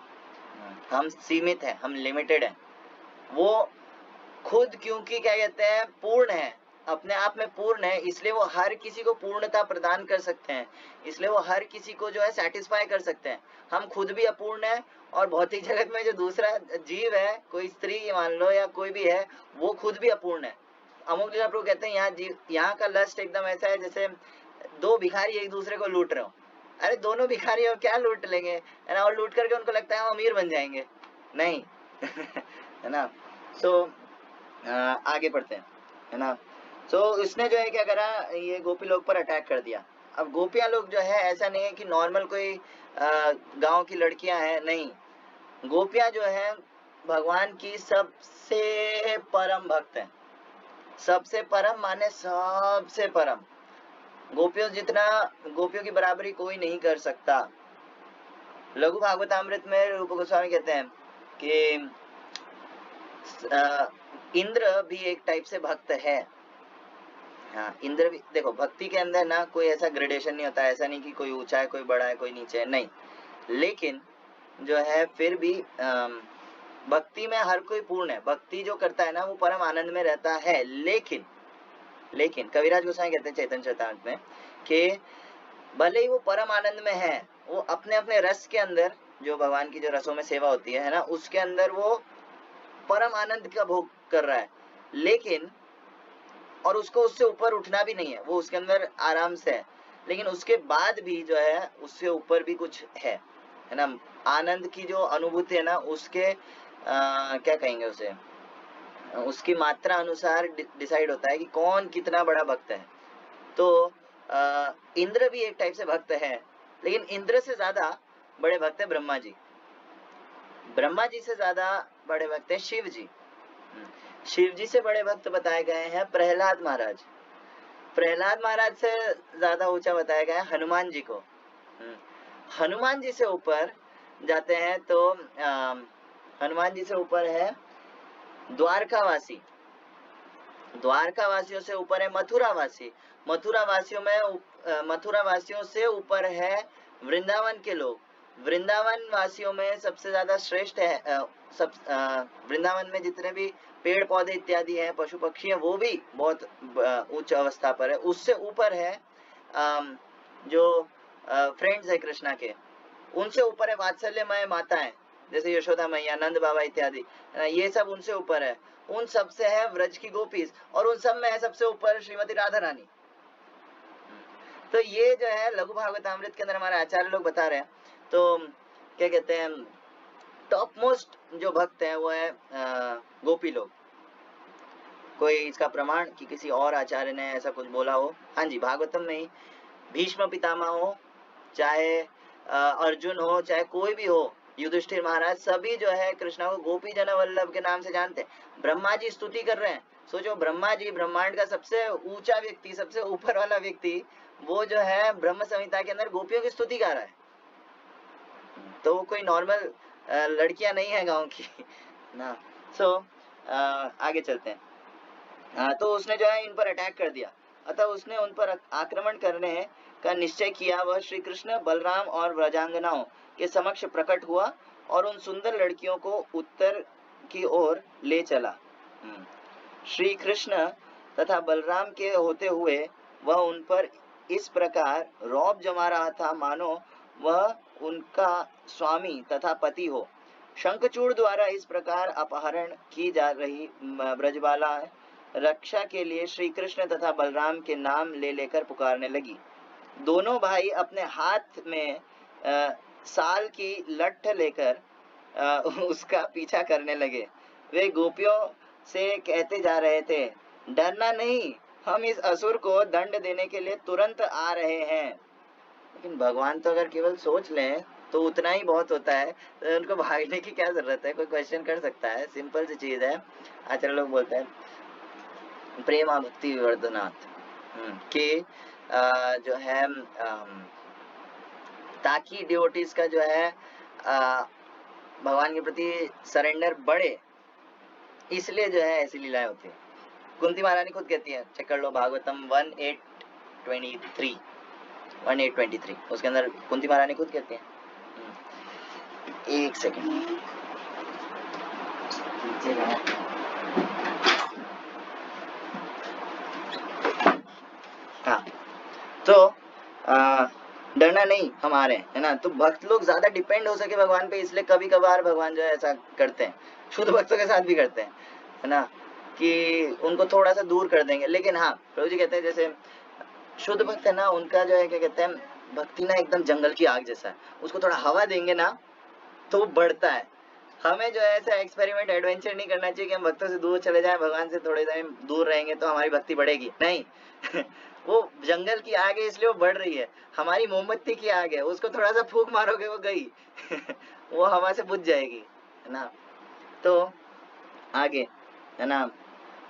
हम सीमित हैं, हम लिमिटेड हैं। वो खुद क्योंकि क्या कहते हैं पूर्ण है, अपने आप में पूर्ण है, इसलिए वो हर किसी को पूर्णता प्रदान कर सकते हैं, इसलिए वो हर किसी को जो है सेटिस्फाई कर सकते हैं। हम खुद भी अपूर्ण है, और भौतिक जगत में जो दूसरा जीव है, कोई स्त्री मान लो या कोई भी है, वो खुद भी अपूर्ण है। अमुक जगह प्रभु कहते हैं यहाँ जीव, यहाँ का लस्ट एकदम ऐसा है जैसे दो भिखारी एक दूसरे को लूट रहे हो। अरे दोनों भिखारी और क्या लूट लेंगे, है ना, और लूट करके उनको लगता है हम अमीर बन जाएंगे, नहीं है ना। सो आगे पढ़ते हैं, है ना। सो इसने जो है क्या करा, ये गोपी लोग पर अटैक कर दिया। अब गोपियां लोग जो है ऐसा नहीं है कि नॉर्मल कोई गांव की लड़कियां हैं, नहीं, गोपियां जो है भगवान की सबसे परम भक्त है। सबसे परम माने सबसे परम, गोपियों जितना, गोपियों की बराबरी कोई नहीं कर सकता। लघु भागवतामृत में रूप गोस्वामी कहते हैं कि इंद्र भी एक टाइप से भक्त है। हाँ, इंद्र भी, देखो भक्ति के अंदर ना कोई ऐसा ग्रेडेशन नहीं होता, ऐसा नहीं कि कोई ऊंचा है कोई बड़ा है कोई नीचे है, नहीं, लेकिन जो है फिर भी भक्ति में हर कोई पूर्ण है। भक्ति जो करता है ना वो परम आनंद में रहता है। लेकिन कविराज गोसाई कहते हैं चैतन्य चरितामृत में कि भले ही वो परम आनंद में है, वो अपने अपने रस के अंदर, जो भगवान की जो रसों में सेवा होती है ना, उसके अंदर वो परम आनंद का भोग कर रहा है, लेकिन और उसको उससे ऊपर उठना भी नहीं है, वो उसके अंदर आराम से है, लेकिन उसके बाद भी जो है उससे ऊपर भी कुछ है ना। आनंद की जो अनुभूति है ना, उसके क्या कहेंगे उसे, उसकी मात्रा अनुसार डिसाइड होता है कि कौन कितना बड़ा भक्त है। तो इंद्र भी एक टाइप से भक्त है, लेकिन इंद्र से ज्यादा बड़े भक्त है ब्रह्मा जी। ब्रह्मा जी से ज्यादा बड़े भक्त है शिव जी। शिव जी से बड़े भक्त बताए गए हैं प्रहलाद महाराज। प्रहलाद महाराज से ज्यादा ऊंचा बताया गया है हनुमान जी को। हनुमान जी से ऊपर जाते हैं तो हनुमान जी से ऊपर है द्वारकावासी। द्वारकावासियों से ऊपर है मथुरावासी। मथुरावासियों से ऊपर है वृंदावन के लोग। वृंदावन वासियों में सबसे ज्यादा श्रेष्ठ है वृंदावन में जितने भी पेड़ पौधे इत्यादि हैं, पशु पक्षी हैं, वो भी बहुत उच्च अवस्था पर है। उससे ऊपर है जो फ्रेंड्स है कृष्णा के, उनसे ऊपर है वात्सल्यमय माताएं जैसे यशोदा मैया, नंद बाबा इत्यादि, ये सब उनसे ऊपर है। उन सब से है व्रज की गोपीज, और उन सब में है सबसे ऊपर श्रीमती राधा रानी। तो ये जो है लघु भागवतामृत के अंदर हमारे आचार्य लोग बता रहे हैं। तो क्या कहते हैं, टॉप मोस्ट जो भक्त हैं वो है गोपी लोग। कोई इसका प्रमाण कि किसी और आचार्य ने ऐसा कुछ बोला हो? हाँ जी, भागवतम में ही भीष्म पितामह हो, चाहे अर्जुन हो, चाहे कोई भी हो, युधिष्ठिर महाराज, सभी जो है कृष्णा को गोपी जन वल्लभ के नाम से जानते हैं। ब्रह्मा जी स्तुति कर रहे हैं, सोचो ब्रह्मा जी ब्रह्मांड का सबसे ऊंचा व्यक्ति, सबसे ऊपर वाला व्यक्ति, वो जो है ब्रह्म संहिता के अंदर गोपियों की स्तुति कर रहा है। तो वो कोई नॉर्मल लड़कियां नहीं है गांव की ना। सो आगे चलते हैं। तो उसने जो है इन पर अटैक कर दिया, अतः उसने उन पर आक्रमण करने का निश्चय किया। वह श्री कृष्ण, बलराम और व्रजांगनाओं के समक्ष प्रकट हुआ और उन सुंदर लड़कियों को उत्तर की ओर ले चला। श्री कृष्ण तथा बलराम के होते हुए वह उन पर इस प्रकार रौब जमा रहा था मानो वह उनका स्वामी तथा पति हो। शंखचूड़ द्वारा इस प्रकार अपहरण की जा रही ब्रजबाला रक्षा के लिए श्री कृष्ण तथा बलराम के नाम ले लेकर पुकारने लगी। दोनों भाई अपने हाथ में साल की लठ लेकर उसका पीछा करने लगे। वे गोपियों से कहते जा रहे थे, डरना नहीं, हम इस असुर को दंड देने के लिए तुरंत आ रहे हैं। लेकिन भगवान तो अगर केवल सोच लें तो उतना ही बहुत होता है, तो उनको भागने की क्या जरूरत है? कोई क्वेश्चन कर सकता है? सिंपल सी चीज है। आचार्य लोग बोलते हैं प्रेमा भक्ति विवर्धनात् कि जो है ताकि डिवोटीज का जो है भगवान के प्रति सरेंडर बढ़े, इसलिए जो है ऐसी लीलाएं होती है। कुंती महारानी खुद कहती है, चेक कर लो भागवतम 1823 उसके अंदर कुंती महारानी खुद कहती है। एक सेकेंड तो डरना नहीं हमारे, है ना। तो भक्त लोग ज्यादा डिपेंड हो सके भगवान पे, इसलिए कभी कभार भगवान जो है ऐसा करते हैं, शुद्ध भक्तों के साथ भी करते हैं, है ना, कि उनको थोड़ा सा दूर कर देंगे। लेकिन हाँ, प्रभु जी कहते हैं जैसे शुद्ध भक्त है ना, उनका जो है क्या कहते हैं, भक्ति ना एकदम जंगल की आग जैसा है, उसको थोड़ा हवा देंगे ना तो वो बढ़ता है। हमें जो है ऐसा एक्सपेरिमेंट एडवेंचर नहीं करना चाहिए कि हम भक्तों से दूर चले जाएं, भगवान से थोड़े टाइम दूर रहेंगे तो हमारी भक्ति बढ़ेगी, नहीं। वो जंगल की आग है इसलिए वो बढ़ रही है, हमारी मोमबत्ती की आग है, उसको थोड़ा सा फूंक मारोगे वो गई। वो हवा से बुझ जाएगी, है ना। तो आगे, है ना,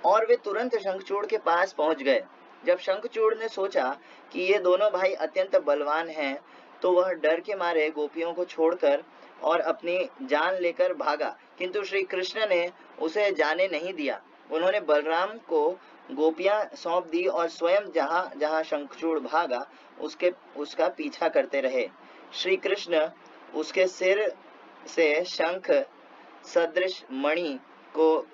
और वे तुरंत शंखचूड़ के पास पहुंच गए। जब शंखचूड़ ने सोचा कि ये दोनों भाई अत्यंत बलवान हैं, तो वह डर के मारे गोपियों को छोड़कर और अपनी जान लेकर भागा, किंतु श्री कृष्ण ने उसे जाने नहीं दिया। उन्होंने बलराम को गोपियां सौंप दी और स्वयं जहां जहां शंखचूड़ भागा उसका पीछा करते रहे। श्री कृष्ण उसके सिर से शंख सदृश मणि को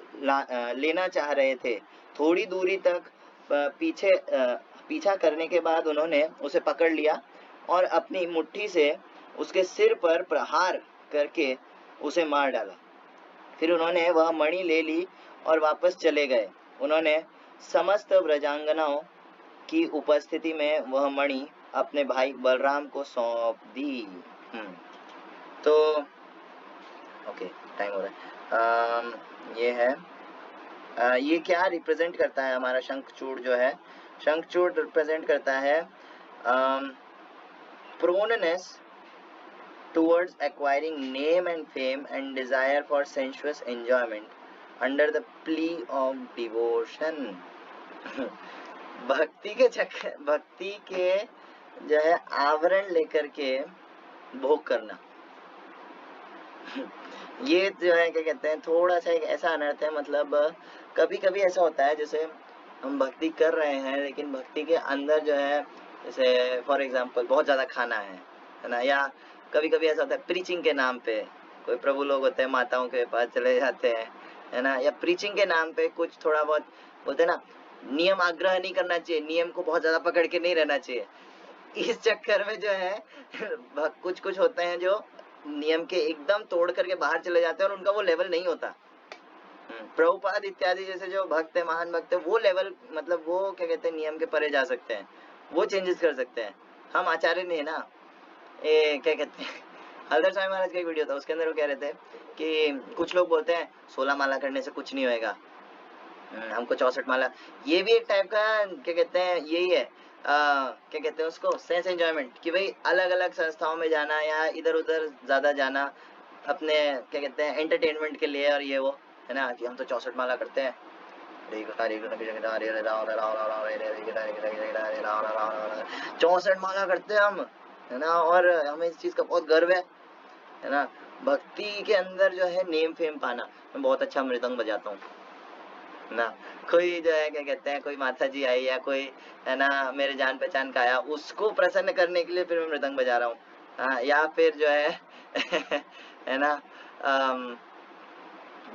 लेना चाह रहे थे। थोड़ी दूरी तक पीछा करने के बाद उन्होंने उसे पकड़ लिया और अपनी मुट्ठी से उसके सिर पर प्रहार करके उसे मार डाला। फिर उन्होंने वह मणि ले ली और वापस चले गए। उन्होंने समस्त व्रजांगनाओं की उपस्थिति में वह मणि अपने भाई बलराम को सौंप दी। तो ओके, टाइम हो रहा है। ये है ये क्या रिप्रेजेंट करता है, हमारा शंखचूड़ जो है, शंखचूड़ रिप्रेजेंट करता है proneness towards acquiring name and fame and desire for sensuous enjoyment under the plea of devotion। भक्ति के चक्कर, भक्ति के जो है आवरण लेकर के भोग करना। ये जो है क्या कहते हैं, थोड़ा सा एक ऐसा अनर्थ है, मतलब कभी कभी ऐसा होता है जैसे हम भक्ति कर रहे हैं लेकिन भक्ति के अंदर जो है, जैसे फॉर एग्जांपल बहुत ज्यादा खाना है ना, या कभी कभी ऐसा होता है प्रीचिंग के नाम पे कोई प्रभु लोग होते हैं माताओं के पास चले जाते हैं, है ना, या प्रीचिंग के नाम पे कुछ थोड़ा बहुत बोलते हैं ना, नियम आग्रह नहीं करना चाहिए, नियम को बहुत ज्यादा पकड़ के नहीं रहना चाहिए। इस चक्कर में जो है कुछ कुछ होते हैं जो नियम के एकदम तोड़ करके बाहर चले जाते हैं और उनका वो लेवल नहीं होता। प्रभुपाद इत्यादि जैसे जो भक्त है, महान भक्त है, वो लेवल, मतलब वो क्या कहते हैं, नियम के परे जा सकते हैं, वो चेंजेस कर सकते हैं। हम आचार्य नहीं है ना। क्या कहते हैं, हलदर स्वामी महाराज का एक वीडियो था, उसके अंदर वो कह रहे थे कि कुछ लोग बोलते हैं 16 माला करने से कुछ नहीं होएगा, हमको 64 माला। ये भी एक टाइप का क्या कहते हैं, यही है क्या कहते हैं उसको, सेंस एंजॉयमेंट, कि भाई अलग अलग संस्थाओं में जाना या इधर उधर ज्यादा जाना अपने क्या कहते हैं एंटरटेनमेंट के लिए, और ये वो, है ना, कि हम तो 64 माला करते हैं, 64 माला करते हैं हम, है ना, और हमें इस चीज का बहुत गर्व है ना। भक्ति के अंदर जो है नेम फेम पाना, मैं बहुत अच्छा मृदंग बजाता हूँ ना, कोई जो है क्या कहते हैं, कोई माता जी आई या कोई, है ना, मेरे जान पहचान का आया, उसको प्रसन्न करने के लिए फिर मैं मृदंग बजा रहा हूँ, या फिर जो है है ना,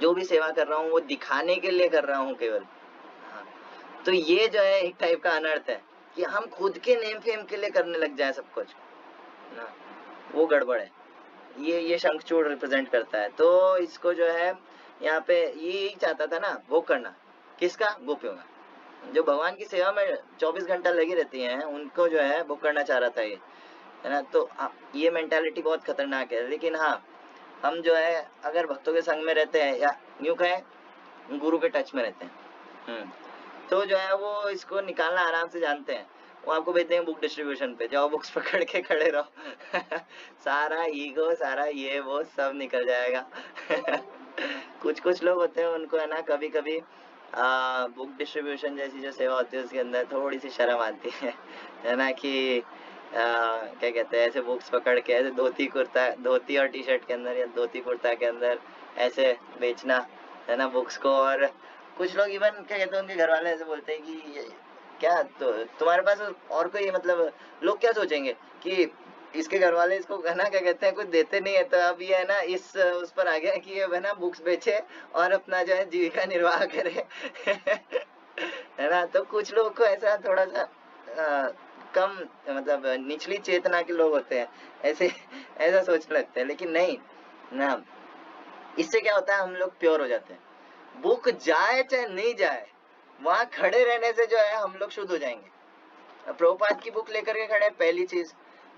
जो भी सेवा कर रहा हूँ वो दिखाने के लिए कर रहा हूँ केवल। तो ये जो है एक टाइप का अनर्थ है कि हम खुद के नेम फेम के लिए करने लग जाए सब कुछ ना, वो गड़बड़ है। ये शंखचूड़ रिप्रेजेंट करता है। तो इसको जो है यहाँ पे ये चाहता था ना, भोग करना किसका, गोपियों का, जो भगवान की सेवा में 24 घंटा लगी रहती हैं, उनको जो है भोग करना चाह रहा था ये, है ना। तो ये मेंटालिटी बहुत खतरनाक है। लेकिन हाँ, हम जो है अगर भक्तों के संग में रहते हैं या यूं कहें गुरु के टच में रहते हैं, तो जो है वो इसको निकालना आराम से जानते हैं। वो आपको भेज देंगे बुक डिस्ट्रीब्यूशन पे, जाओ बुक्स पकड़ के खड़े रहो सारा ईगो, सारा ये वो सब निकल जाएगा कुछ कुछ लोग होते हैं उनको, है ना, कभी कभी बुक डिस्ट्रीब्यूशन जैसी जो सेवा होती है उसके अंदर थोड़ी सी शर्म आती है ना, कि क्या कहते हैं, ऐसे बुक्स पकड़ के ऐसे धोती कुर्ता, धोती और टी शर्ट के अंदर या धोती कुर्ता के अंदर ऐसे बेचना, है ना, बुक्स को। और कुछ लोग इवन क्या कहते हैं, उनके घर वाले ऐसे बोलते हैं कि क्या तो तुम्हारे पास और कोई, मतलब लोग क्या सोचेंगे कि इसके घर वाले इसको, है ना, क्या कहते हैं, कुछ देते नहीं है, तो अब ये है ना इस उस पर आ गया कि ये है ना बुक्स बेचे और अपना जो है जीविका निर्वाह करे है ना। तो कुछ लोग को ऐसा थोड़ा सा कम मतलब निचली चेतना के लोग होते हैं, ऐसे ऐसा सोचने लगते हैं, लेकिन नहीं ना, इससे क्या होता है, हम लोग प्योर हो जाते हैं। बुक जाए चाहे नहीं जाए, वहां खड़े रहने से जो है हम लोग शुद्ध हो जाएंगे। प्रभुपाद की बुक लेकर के खड़े, पहली चीज।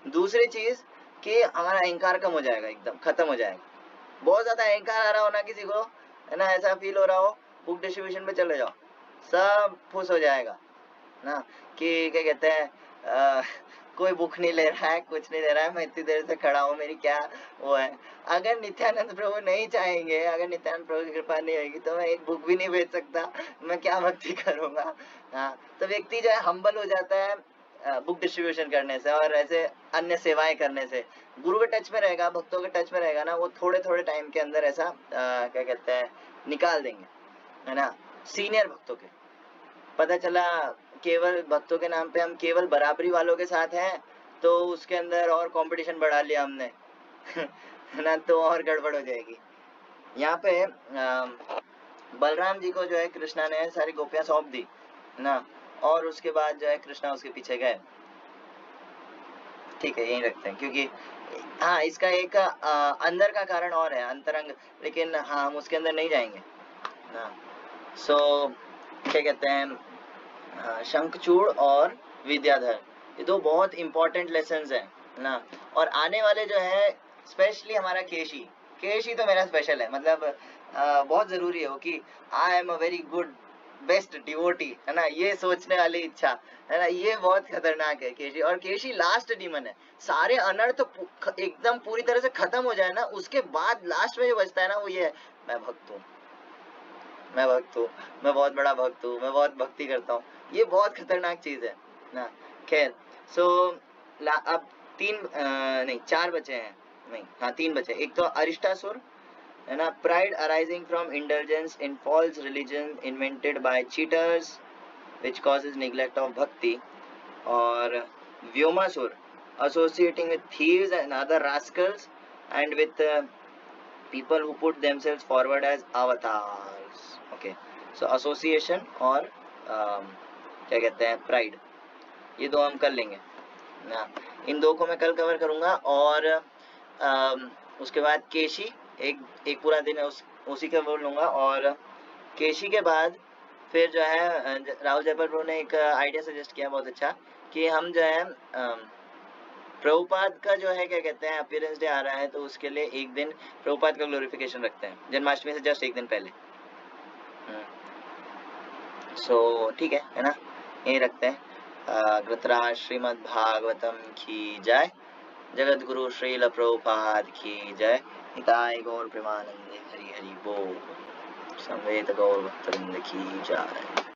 दूसरी चीज कि हमारा अहंकार कम हो जाएगा, एकदम खत्म हो जाएगा। बहुत ज्यादा अहंकार आ रहा हो ना किसी को, है ना, ऐसा फील हो रहा हो, बुक डिस्ट्रीब्यूशन पे चले जाओ, सब खुश हो जाएगा ना। कि क्या कहते हैं, कोई बुक नहीं ले रहा है, कुछ नहीं ले रहा है, मैं इतनी देर से खड़ा हूँ, मेरी क्या वो है। अगर नित्यानंद प्रभु नहीं चाहेंगे, अगर नित्यानंद प्रभु की कृपा नहीं होगी, तो मैं एक बुक भी नहीं बेच सकता, मैं क्या भक्ति करूंगा। हाँ, तो व्यक्ति जो है हम्बल हो जाता है बुक डिस्ट्रीब्यूशन करने से और ऐसे अन्य सेवाएं करने से। गुरु के टच में रहेगा, भक्तों के टच में रहेगा ना, वो थोड़े थोड़े टाइम के अंदर ऐसा क्या कहते हैं निकाल देंगे, है ना। सीनियर भक्तों के पता चला केवल भक्तों के नाम पे हम केवल बराबरी वालों के साथ हैं, तो उसके अंदर और कंपटीशन बढ़ा लिया हमने है ना, तो और गड़बड़ हो जाएगी। यहाँ पे बलराम जी को जो है कृष्णा ने सारी गोपियां सौंप दी ना, और उसके बाद जो है कृष्णा उसके पीछे गए। ठीक है, यही रखते हैं, क्योंकि हाँ इसका एक अंदर का कारण और है, अंतरंग, लेकिन हाँ हम उसके अंदर नहीं जाएंगे ना। सो क्या कहते हैं, शंखचूड़ और विद्याधर, ये दो बहुत इंपॉर्टेंट लेसन्स हैं ना। और आने वाले जो है स्पेशली हमारा केशी, केशी तो मेरा स्पेशल है, मतलब बहुत जरूरी है वो कि I am a very good best devotee, है ना, ये सोचने वाली इच्छा, है ना, ये बहुत खतरनाक है केशी। और केशी लास्ट डीमन है, सारे अनर्थ तो एकदम पूरी तरह से खत्म हो जाए ना, उसके बाद लास्ट में जो बचता है ना, वो ये है, मैं भक्त हूँ, मैं भक्त हूँ, मैं बहुत बड़ा भक्त हूँ, मैं बहुत भक्ति करता हूँ। ये बहुत खतरनाक चीज है ना। खैर, सो अब नहीं 4 बचे हैं, नहीं हाँ 3 बचे। एक तो अरिष्टासुर, है ना, pride arising from indulgence in false religion invented by cheaters which causes neglect of bhakti, और Vyomasur, associating with thieves and other rascals and with people who put themselves forward as avatars. Okay, so association और क्या कहते हैं pride, ये दो हम कर लेंगे ना। इन दो को मैं कल कवर करूंगा, और उसके बाद केशी एक पूरा दिन उसी का बोल लूंगा। और केशी के बाद फिर जो है राहुल जयपाल प्रभु ने एक आइडिया सजेस्ट किया बहुत अच्छा, कि हम जो है प्रभुपाद का जो है क्या कहते हैं अपीयरेंस डे आ रहा है, तो उसके लिए एक दिन प्रभुपाद का ग्लोरिफिकेशन रखते हैं, जन्माष्टमी से जस्ट एक दिन पहले। सो ठीक है ना, यही रखते हैं। धृतराज श्रीमद् भागवतम की जय, जगत गुरु श्रील प्रभुपाद की जय, निताय गौर प्रेमानंदे हरि हरि बोल, संवेद गौर भक्तवृंद की जय।